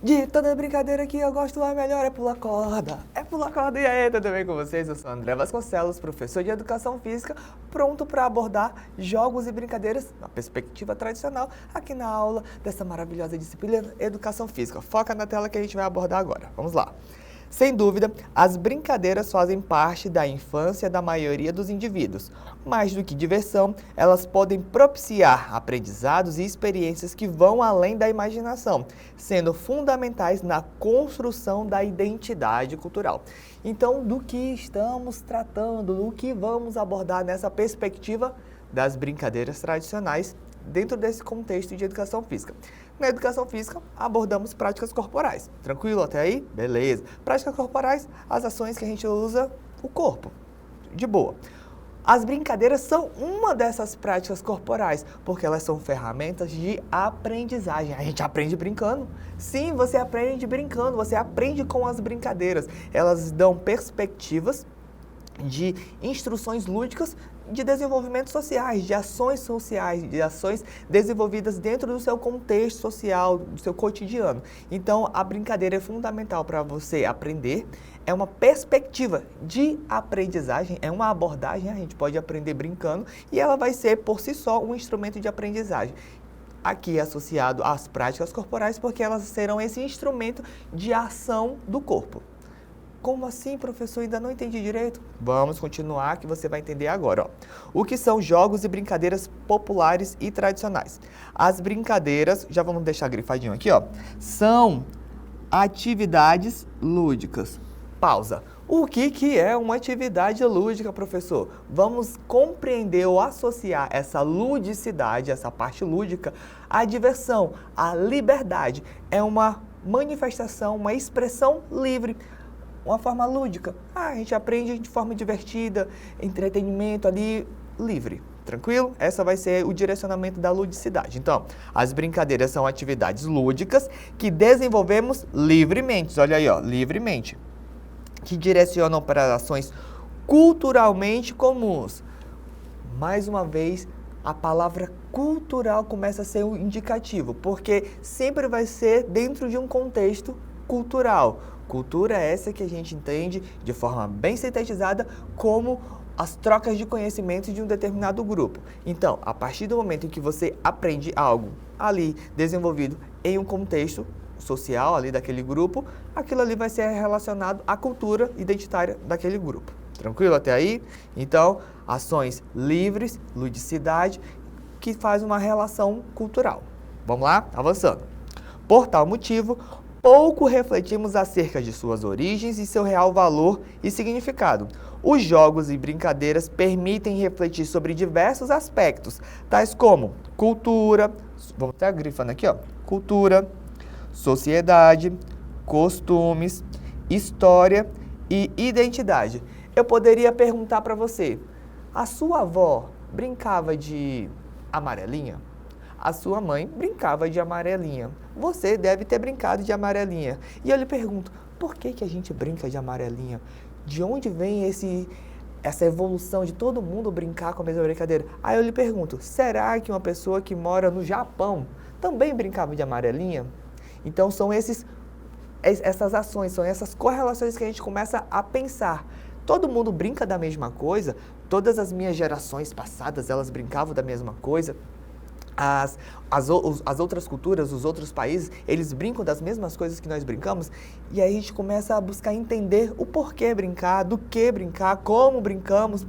De toda brincadeira que eu gosto, a melhor é pular corda. É pular corda. E aí, tudo bem com vocês? Eu sou André Vasconcelos, professor de Educação Física, pronto para abordar jogos e brincadeiras na perspectiva tradicional aqui na aula dessa maravilhosa disciplina Educação Física. Foca na tela que a gente vai abordar agora. Vamos lá. Sem dúvida, as brincadeiras fazem parte da infância da maioria dos indivíduos. Mais do que diversão, elas podem propiciar aprendizados e experiências que vão além da imaginação, sendo fundamentais na construção da identidade cultural. Então, do que estamos tratando, do que vamos abordar nessa perspectiva das brincadeiras tradicionais dentro desse contexto de educação física? Na educação física, abordamos práticas corporais. Tranquilo até aí? Beleza. Práticas corporais, as ações que a gente usa o corpo. De boa. As brincadeiras são uma dessas práticas corporais, porque elas são ferramentas de aprendizagem. A gente aprende brincando. Sim, você aprende brincando, você aprende com as brincadeiras. Elas dão perspectivas de instruções lúdicas de desenvolvimento sociais, de ações desenvolvidas dentro do seu contexto social, do seu cotidiano. Então, a brincadeira é fundamental para você aprender, é uma perspectiva de aprendizagem, é uma abordagem, a gente pode aprender brincando e ela vai ser, por si só, um instrumento de aprendizagem. Aqui é associado às práticas corporais, porque elas serão esse instrumento de ação do corpo. Como assim, professor? Ainda não entendi direito? Vamos continuar que você vai entender agora. Ó. O que são jogos e brincadeiras populares e tradicionais? As brincadeiras, já vamos deixar grifadinho aqui, ó, são atividades lúdicas. Pausa. O que é uma atividade lúdica, professor? Vamos compreender ou associar essa ludicidade, essa parte lúdica, à diversão, à liberdade. É uma manifestação, uma expressão livre. Uma forma lúdica. A gente aprende de forma divertida, entretenimento ali, livre. Tranquilo? Essa vai ser o direcionamento da ludicidade. Então, as brincadeiras são atividades lúdicas que desenvolvemos livremente. Olha aí, ó, livremente. Que direcionam para ações culturalmente comuns. Mais uma vez, a palavra cultural começa a ser um indicativo, porque sempre vai ser dentro de um contexto cultural. Cultura é essa que a gente entende de forma bem sintetizada como as trocas de conhecimentos de um determinado grupo. Então, a partir do momento em que você aprende algo ali desenvolvido em um contexto social ali daquele grupo, aquilo ali vai ser relacionado à cultura identitária daquele grupo. Tranquilo até aí? Então, ações livres, ludicidade, que faz uma relação cultural. Vamos lá? Avançando. Por tal motivo, pouco refletimos acerca de suas origens e seu real valor e significado. Os jogos e brincadeiras permitem refletir sobre diversos aspectos, tais como cultura, vamos estar grifando aqui, ó, cultura, sociedade, costumes, história e identidade. Eu poderia perguntar para você, a sua avó brincava de amarelinha? A sua mãe brincava de amarelinha. Você deve ter brincado de amarelinha. E eu lhe pergunto, por que a gente brinca de amarelinha? De onde vem essa evolução de todo mundo brincar com a mesma brincadeira? Aí eu lhe pergunto, será que uma pessoa que mora no Japão também brincava de amarelinha? Então são essas ações, são essas correlações que a gente começa a pensar. Todo mundo brinca da mesma coisa? Todas as minhas gerações passadas, elas brincavam da mesma coisa? As outras culturas, os outros países, eles brincam das mesmas coisas que nós brincamos, e aí a gente começa a buscar entender o porquê brincar, do que brincar, como brincamos,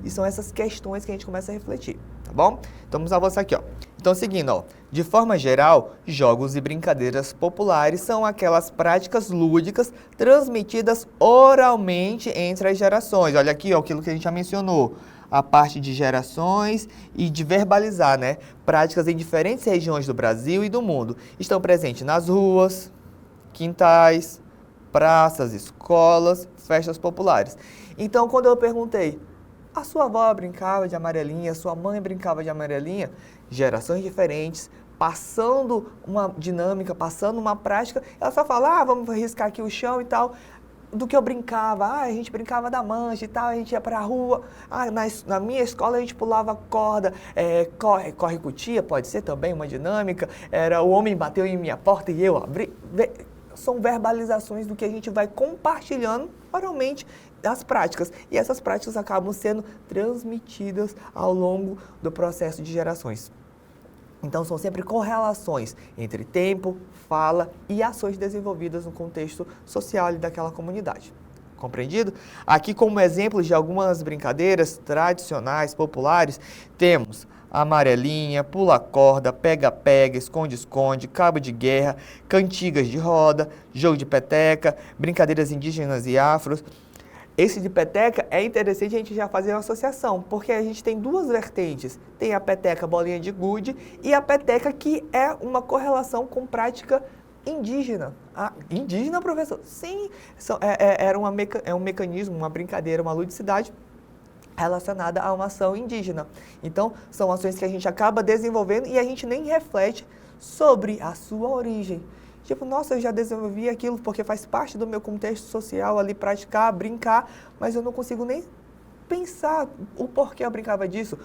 e são essas questões que a gente começa a refletir, tá bom? Então vamos avançar aqui, ó. Então seguindo, ó, de forma geral, jogos e brincadeiras populares são aquelas práticas lúdicas transmitidas oralmente entre as gerações. Olha aqui, ó, aquilo que a gente já mencionou. A parte de gerações e de verbalizar, né? Práticas em diferentes regiões do Brasil e do mundo. Estão presentes nas ruas, quintais, praças, escolas, festas populares. Então, quando eu perguntei, a sua avó brincava de amarelinha, a sua mãe brincava de amarelinha? Gerações diferentes, passando uma dinâmica, passando uma prática, ela só fala, vamos riscar aqui o chão e tal. do que eu brincava. A gente brincava da mancha e tal, a gente ia pra rua. Na minha escola a gente pulava corda, corre cutia, pode ser também uma dinâmica. Era o homem bateu em minha porta e eu abri. São verbalizações do que a gente vai compartilhando oralmente das práticas. E essas práticas acabam sendo transmitidas ao longo do processo de gerações. Então, são sempre correlações entre tempo, fala e ações desenvolvidas no contexto social ali daquela comunidade. Compreendido? Aqui, como exemplos de algumas brincadeiras tradicionais, populares, temos amarelinha, pula-corda, pega-pega, esconde-esconde, cabo de guerra, cantigas de roda, jogo de peteca, brincadeiras indígenas e afros. Esse de peteca é interessante a gente já fazer uma associação, porque a gente tem duas vertentes. Tem a peteca bolinha de gude e a peteca que é uma correlação com prática indígena. Indígena, professor? Sim, é um mecanismo, uma brincadeira, uma ludicidade relacionada a uma ação indígena. Então, são ações que a gente acaba desenvolvendo e a gente nem reflete sobre a sua origem. Tipo, nossa, eu já desenvolvi aquilo porque faz parte do meu contexto social ali, praticar, brincar, mas eu não consigo nem pensar o porquê eu brincava disso.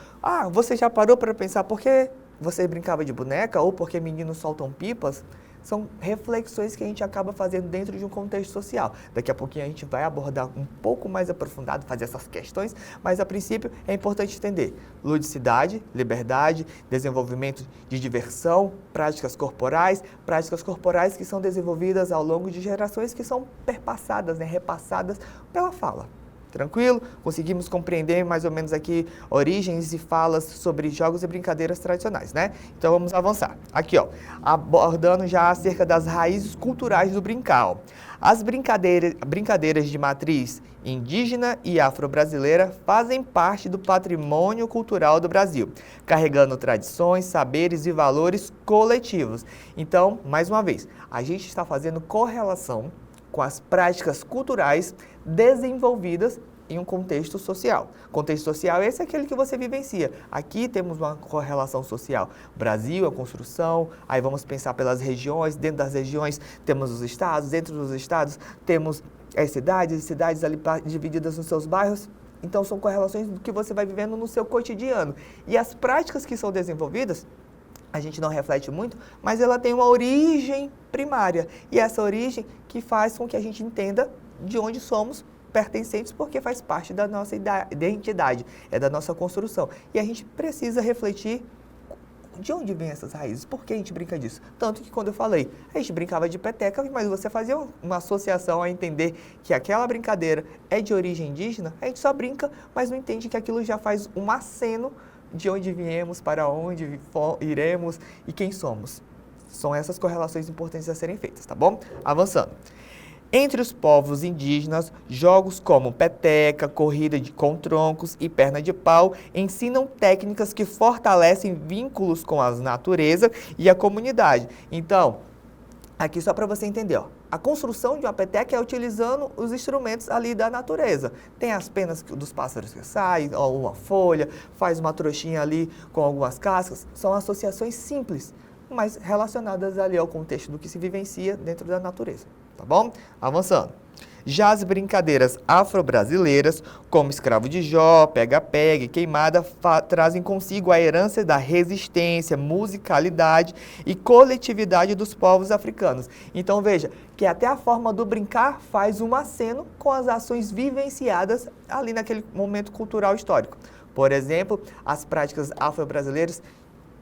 Você já parou para pensar por que você brincava de boneca ou porque meninos soltam pipas? São reflexões que a gente acaba fazendo dentro de um contexto social. Daqui a pouquinho a gente vai abordar um pouco mais aprofundado, fazer essas questões, mas a princípio é importante entender ludicidade, liberdade, desenvolvimento de diversão, práticas corporais que são desenvolvidas ao longo de gerações que são perpassadas, repassadas pela fala. Tranquilo? Conseguimos compreender mais ou menos aqui origens e falas sobre jogos e brincadeiras tradicionais, né? Então vamos avançar. Aqui, abordando já acerca das raízes culturais do brincar. As brincadeiras de matriz indígena e afro-brasileira fazem parte do patrimônio cultural do Brasil, carregando tradições, saberes e valores coletivos. Então, mais uma vez, a gente está fazendo correlação com as práticas culturais desenvolvidas em um contexto social. Contexto social, esse é aquele que você vivencia. Aqui temos uma correlação social. Brasil, a construção, aí vamos pensar pelas regiões, dentro das regiões temos os estados, dentro dos estados temos as cidades ali divididas nos seus bairros. Então, são correlações do que você vai vivendo no seu cotidiano. E as práticas que são desenvolvidas, a gente não reflete muito, mas ela tem uma origem primária. E essa origem que faz com que a gente entenda de onde somos pertencentes, porque faz parte da nossa identidade, é da nossa construção. E a gente precisa refletir de onde vem essas raízes, por que a gente brinca disso. Tanto que quando eu falei, a gente brincava de peteca, mas você fazia uma associação a entender que aquela brincadeira é de origem indígena, a gente só brinca, mas não entende que aquilo já faz um aceno de onde viemos, para onde iremos e quem somos. São essas correlações importantes a serem feitas, tá bom? Avançando. Entre os povos indígenas, jogos como peteca, corrida com troncos e perna de pau ensinam técnicas que fortalecem vínculos com a natureza e a comunidade. Então, aqui só para você entender, a construção de uma peteca é utilizando os instrumentos ali da natureza. Tem as penas dos pássaros que saem, ou uma folha, faz uma trouxinha ali com algumas cascas. São associações simples, mas relacionadas ali ao contexto do que se vivencia dentro da natureza, tá bom? Avançando. Já as brincadeiras afro-brasileiras, como escravo de Jó, pega-pega e queimada, trazem consigo a herança da resistência, musicalidade e coletividade dos povos africanos. Então veja que até a forma do brincar faz um aceno com as ações vivenciadas ali naquele momento cultural histórico. Por exemplo, as práticas afro-brasileiras,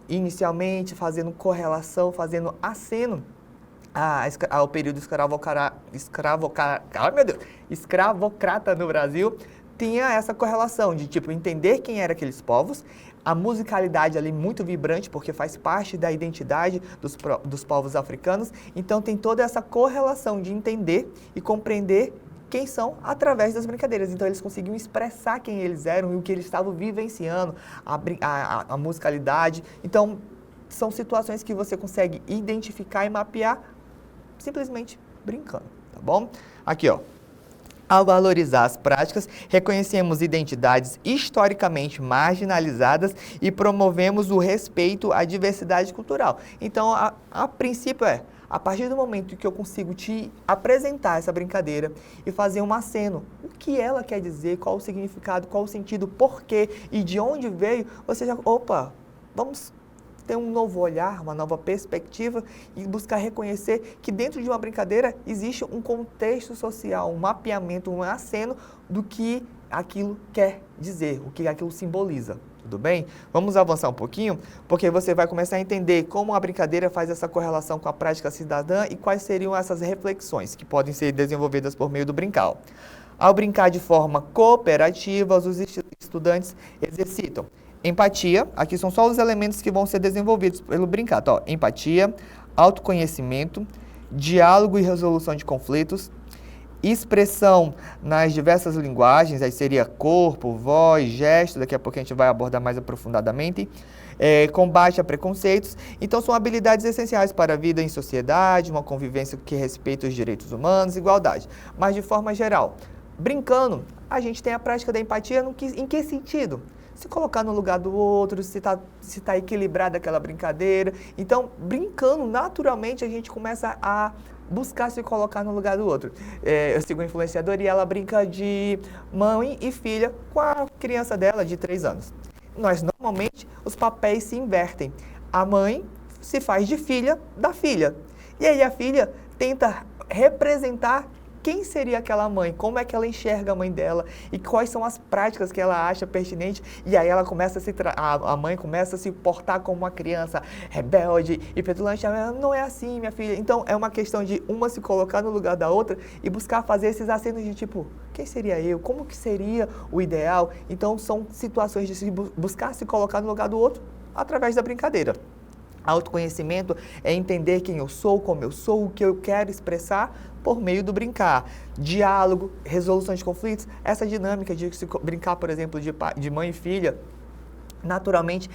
inicialmente fazendo correlação, fazendo aceno ao período escravocrata no Brasil, tinha essa correlação de tipo entender quem eram aqueles povos, a musicalidade ali muito vibrante, porque faz parte da identidade dos povos africanos, então tem toda essa correlação de entender e compreender quem são através das brincadeiras. Então eles conseguiam expressar quem eles eram e o que eles estavam vivenciando, a musicalidade. Então são situações que você consegue identificar e mapear simplesmente brincando, tá bom? Aqui, Ao valorizar as práticas, reconhecemos identidades historicamente marginalizadas e promovemos o respeito à diversidade cultural. Então, a princípio a partir do momento que eu consigo te apresentar essa brincadeira e fazer um aceno, o que ela quer dizer, qual o significado, qual o sentido, porquê e de onde veio, você já, opa, vamos ter um novo olhar, uma nova perspectiva e buscar reconhecer que dentro de uma brincadeira existe um contexto social, um mapeamento, um aceno do que aquilo quer dizer, o que aquilo simboliza. Tudo bem? Vamos avançar um pouquinho, porque você vai começar a entender como a brincadeira faz essa correlação com a prática cidadã e quais seriam essas reflexões que podem ser desenvolvidas por meio do brincar. Ao brincar de forma cooperativa, os estudantes exercitam empatia, aqui são só os elementos que vão ser desenvolvidos pelo brincar, tá? Ó, empatia, autoconhecimento, diálogo e resolução de conflitos, expressão nas diversas linguagens, aí seria corpo, voz, gesto, daqui a pouco a gente vai abordar mais aprofundadamente, combate a preconceitos. Então são habilidades essenciais para a vida em sociedade, uma convivência que respeita os direitos humanos, igualdade. Mas de forma geral, brincando, a gente tem a prática da empatia em que sentido? Se colocar no lugar do outro, se tá equilibrada aquela brincadeira. Então, brincando, naturalmente, a gente começa a buscar se colocar no lugar do outro. Eu sigo a influenciadora e ela brinca de mãe e filha com a criança dela de 3 anos. Normalmente, os papéis se invertem. A mãe se faz de filha da filha. E aí a filha tenta representar quem seria aquela mãe, como é que ela enxerga a mãe dela e quais são as práticas que ela acha pertinentes. E aí ela começa a mãe começa a se portar como uma criança rebelde e petulante. Não é assim, minha filha. Então é uma questão de uma se colocar no lugar da outra e buscar fazer esses acenos de tipo, quem seria eu? Como que seria o ideal? Então são situações de buscar se colocar no lugar do outro através da brincadeira. Autoconhecimento é entender quem eu sou, como eu sou, o que eu quero expressar por meio do brincar. Diálogo, resolução de conflitos, essa dinâmica de se brincar, por exemplo, de mãe e filha, naturalmente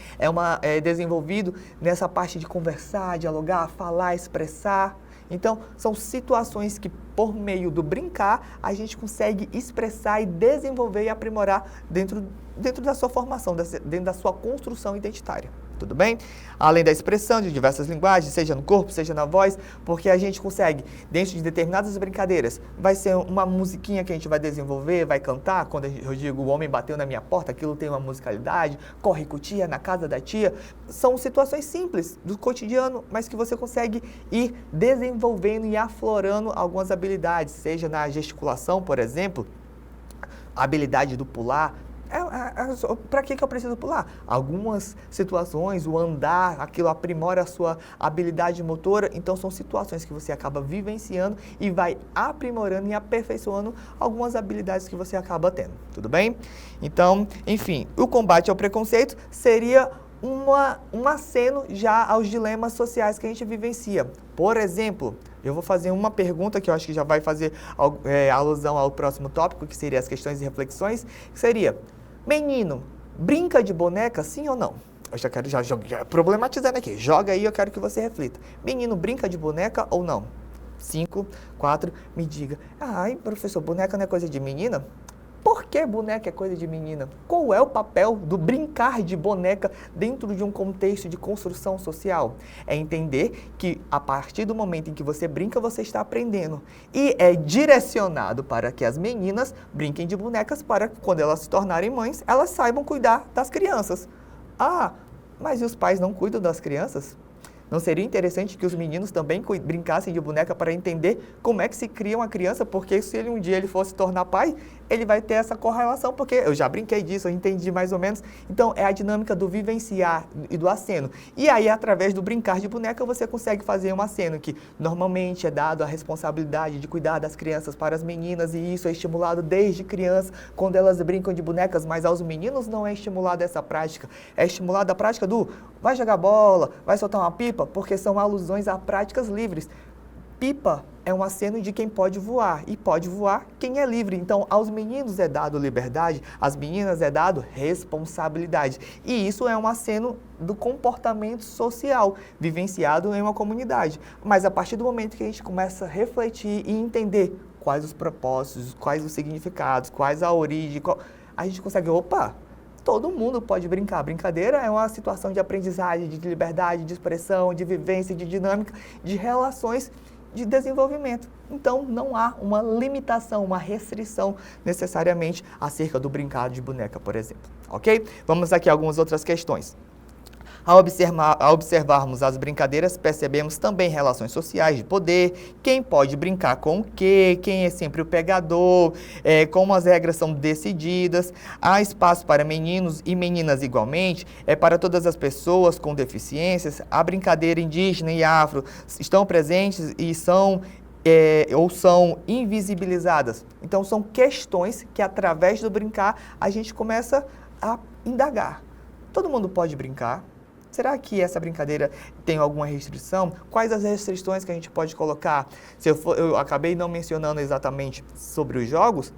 é desenvolvido nessa parte de conversar, dialogar, falar, expressar. Então, são situações que, por meio do brincar, a gente consegue expressar e desenvolver e aprimorar dentro da sua formação, dentro da sua construção identitária. Tudo bem? Além da expressão de diversas linguagens, seja no corpo, seja na voz, porque a gente consegue, dentro de determinadas brincadeiras, vai ser uma musiquinha que a gente vai desenvolver, vai cantar, quando eu digo o homem bateu na minha porta, aquilo tem uma musicalidade, corre com tia, na casa da tia, são situações simples do cotidiano, mas que você consegue ir desenvolvendo e aflorando algumas habilidades, seja na gesticulação, por exemplo, a habilidade do pular. Para que eu preciso pular? Algumas situações, o andar, aquilo aprimora a sua habilidade motora, então são situações que você acaba vivenciando e vai aprimorando e aperfeiçoando algumas habilidades que você acaba tendo, tudo bem? Então, enfim, o combate ao preconceito seria um aceno já aos dilemas sociais que a gente vivencia. Por exemplo, eu vou fazer uma pergunta que eu acho que já vai fazer alusão ao próximo tópico, que seria as questões e reflexões, que seria: menino, brinca de boneca, sim ou não? Eu já quero já problematizando aqui. Joga aí, eu quero que você reflita. Menino, brinca de boneca ou não? 5, 4, me diga. Ai, professor, boneca não é coisa de menina? Por que boneca é coisa de menina? Qual é o papel do brincar de boneca dentro de um contexto de construção social? É entender que a partir do momento em que você brinca, você está aprendendo. E é direcionado para que as meninas brinquem de bonecas para que, quando elas se tornarem mães, elas saibam cuidar das crianças. Ah, mas e os pais não cuidam das crianças? Não seria interessante que os meninos também brincassem de boneca para entender como é que se cria uma criança? Porque se um dia ele fosse tornar pai, ele vai ter essa correlação, porque eu já brinquei disso, eu entendi mais ou menos. Então, é a dinâmica do vivenciar e do aceno. E aí, através do brincar de boneca, você consegue fazer um aceno que normalmente é dado a responsabilidade de cuidar das crianças para as meninas, e isso é estimulado desde criança, quando elas brincam de bonecas, mas aos meninos não é estimulada essa prática. É estimulada a prática do vai jogar bola, vai soltar uma pipa, porque são alusões a práticas livres. Pipa é um aceno de quem pode voar, e pode voar quem é livre. Então, aos meninos é dado liberdade, às meninas é dado responsabilidade. E isso é um aceno do comportamento social, vivenciado em uma comunidade. Mas a partir do momento que a gente começa a refletir e entender quais os propósitos, quais os significados, quais a origem, a gente consegue, opa, todo mundo pode brincar. Brincadeira é uma situação de aprendizagem, de liberdade, de expressão, de vivência, de dinâmica, de relações, de desenvolvimento. Então, não há uma limitação, uma restrição necessariamente acerca do brincar de boneca, por exemplo. Ok? Vamos aqui a algumas outras questões. Ao observarmos as brincadeiras, percebemos também relações sociais de poder, quem pode brincar com o quê, quem é sempre o pegador, como as regras são decididas, há espaço para meninos e meninas igualmente, para todas as pessoas com deficiências, a brincadeira indígena e afro estão presentes e são invisibilizadas. Então, são questões que, através do brincar, a gente começa a indagar. Todo mundo pode brincar? Será que essa brincadeira tem alguma restrição? Quais as restrições que a gente pode colocar? Eu acabei não mencionando exatamente sobre os jogos,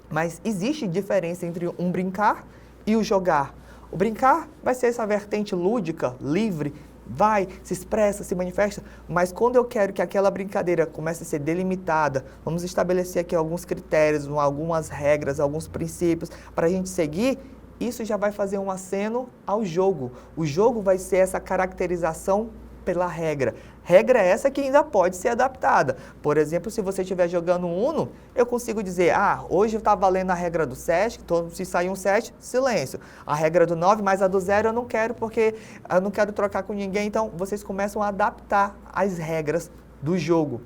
mas existe diferença entre um brincar e o jogar. O brincar vai ser essa vertente lúdica, livre, vai, se expressa, se manifesta, mas quando eu quero que aquela brincadeira comece a ser delimitada, vamos estabelecer aqui alguns critérios, algumas regras, alguns princípios para a gente seguir. Isso já vai fazer um aceno ao jogo. O jogo vai ser essa caracterização pela regra. Regra essa que ainda pode ser adaptada. Por exemplo, se você estiver jogando um Uno, eu consigo dizer, hoje está valendo a regra do 7, se sair um 7, silêncio. A regra do 9, mas a do 0 eu não quero porque eu não quero trocar com ninguém. Então, vocês começam a adaptar as regras do jogo.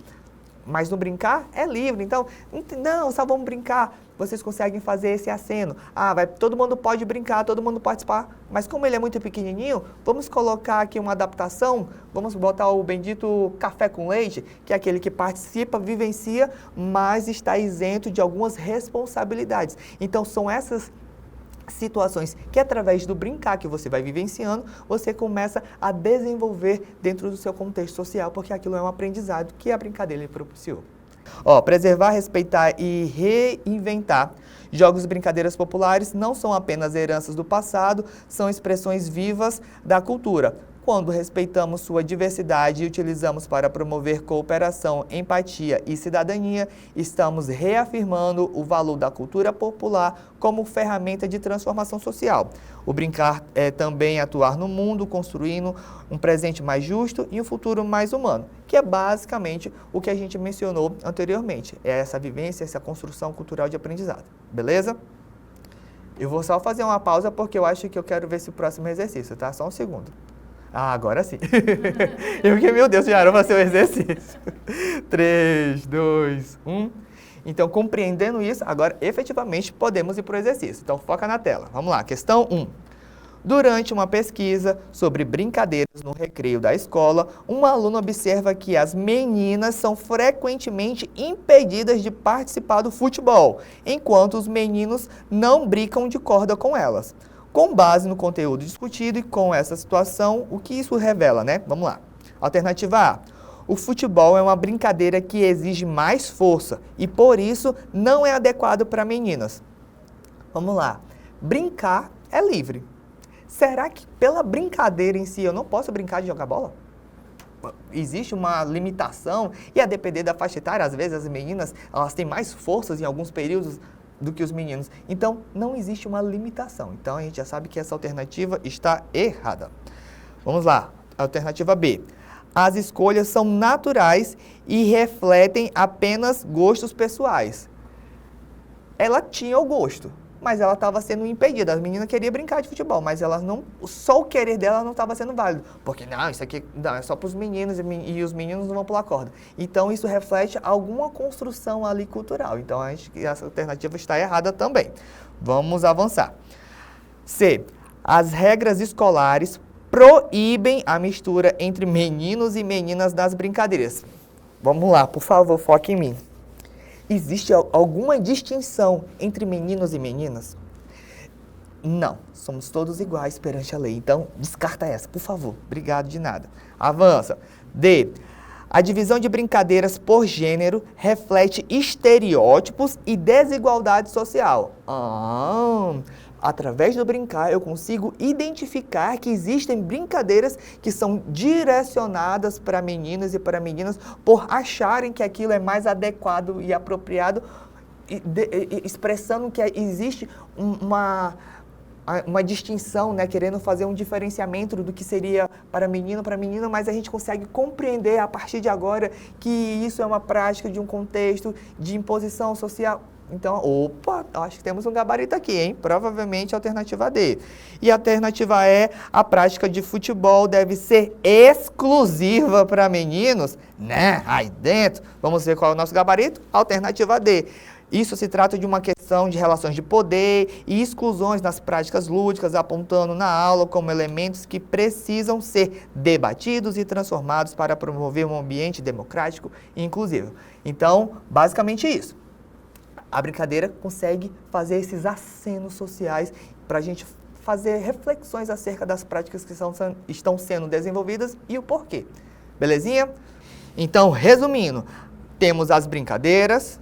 Mas no brincar é livre, então, não, só vamos brincar. Vocês conseguem fazer esse aceno. Todo mundo pode brincar, todo mundo participar, mas como ele é muito pequenininho, vamos colocar aqui uma adaptação, vamos botar o bendito café com leite, que é aquele que participa, vivencia, mas está isento de algumas responsabilidades. Então, são essas situações que, através do brincar que você vai vivenciando, você começa a desenvolver dentro do seu contexto social, porque aquilo é um aprendizado que a brincadeira lhe propiciou. Preservar, respeitar e reinventar jogos e brincadeiras populares não são apenas heranças do passado, são expressões vivas da cultura. Quando respeitamos sua diversidade e utilizamos para promover cooperação, empatia e cidadania, estamos reafirmando o valor da cultura popular como ferramenta de transformação social. O brincar é também atuar no mundo, construindo um presente mais justo e um futuro mais humano, que é basicamente o que a gente mencionou anteriormente. É essa vivência, essa construção cultural de aprendizado. Beleza? Eu vou só fazer uma pausa porque eu acho que eu quero ver esse próximo exercício, tá? Só um segundo. Agora sim. Eu fiquei, meu Deus, já era para ser um exercício. 3, 2, 1. Então, compreendendo isso, agora efetivamente podemos ir para o exercício. Então, foca na tela. Vamos lá, questão 1. Durante uma pesquisa sobre brincadeiras no recreio da escola, um aluno observa que as meninas são frequentemente impedidas de participar do futebol, enquanto os meninos não brincam de corda com elas. Com base no conteúdo discutido e com essa situação, o que isso revela, né? Vamos lá. Alternativa A. O futebol é uma brincadeira que exige mais força e, por isso, não é adequado para meninas. Vamos lá. Brincar é livre. Será que pela brincadeira em si eu não posso brincar de jogar bola? Existe uma limitação e a depender da faixa etária, às vezes as meninas elas têm mais forças em alguns períodos do que os meninos. Então, não existe uma limitação. Então, a gente já sabe que essa alternativa está errada. Vamos lá. Alternativa B. As escolhas são naturais e refletem apenas gostos pessoais. Ela tinha o gosto, mas ela estava sendo impedida. A menina queria brincar de futebol, mas ela não, só o querer dela não estava sendo válido. Porque, não, isso aqui não, é só para os meninos e os meninos não vão pular corda. Então, isso reflete alguma construção ali cultural. Então, acho que essa alternativa está errada também. Vamos avançar. C. As regras escolares proíbem a mistura entre meninos e meninas nas brincadeiras. Vamos lá, por favor, foque em mim. Existe alguma distinção entre meninos e meninas? Não, somos todos iguais perante a lei. Então, descarta essa, por favor. Obrigado de nada. Avança. D. A divisão de brincadeiras por gênero reflete estereótipos e desigualdade social. Através do brincar, eu consigo identificar que existem brincadeiras que são direcionadas para meninas e para meninas por acharem que aquilo é mais adequado e apropriado, expressando que existe uma distinção, né, querendo fazer um diferenciamento do que seria para menina, mas a gente consegue compreender a partir de agora que isso é uma prática de um contexto de imposição social. Então, opa, acho que temos um gabarito aqui, hein? Provavelmente a alternativa D. E a alternativa E, a prática de futebol deve ser exclusiva para meninos, né? Aí dentro, vamos ver qual é o nosso gabarito? Alternativa D. Isso se trata de uma questão de relações de poder e exclusões nas práticas lúdicas, apontando na aula como elementos que precisam ser debatidos e transformados para promover um ambiente democrático e inclusivo. Então, basicamente isso. A brincadeira consegue fazer esses acenos sociais para a gente fazer reflexões acerca das práticas que estão sendo desenvolvidas e o porquê. Belezinha? Então, resumindo, temos as brincadeiras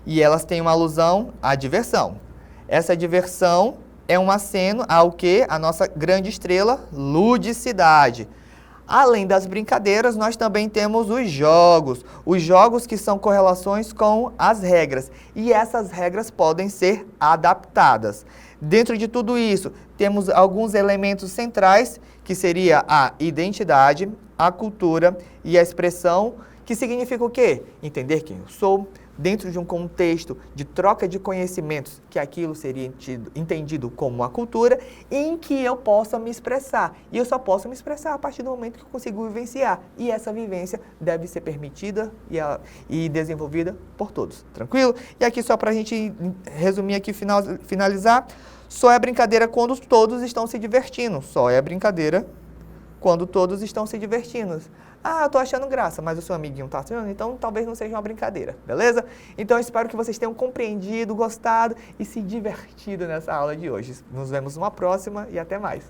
e elas têm uma alusão à diversão. Essa diversão é um aceno ao quê? A nossa grande estrela, ludicidade. Além das brincadeiras, nós também temos os jogos que são correlações com as regras, e essas regras podem ser adaptadas. Dentro de tudo isso, temos alguns elementos centrais, que seria a identidade, a cultura e a expressão, que significa o quê? Entender quem eu sou, dentro de um contexto de troca de conhecimentos, que aquilo seria entendido como uma cultura, em que eu possa me expressar. E eu só posso me expressar a partir do momento que eu consigo vivenciar. E essa vivência deve ser permitida e desenvolvida por todos. Tranquilo? E aqui só para a gente resumir aqui, finalizar, só é brincadeira quando todos estão se divertindo. Só é brincadeira quando todos estão se divertindo. Ah, eu tô achando graça, mas o seu amiguinho tá achando, então talvez não seja uma brincadeira, beleza? Então eu espero que vocês tenham compreendido, gostado e se divertido nessa aula de hoje. Nos vemos numa próxima e até mais.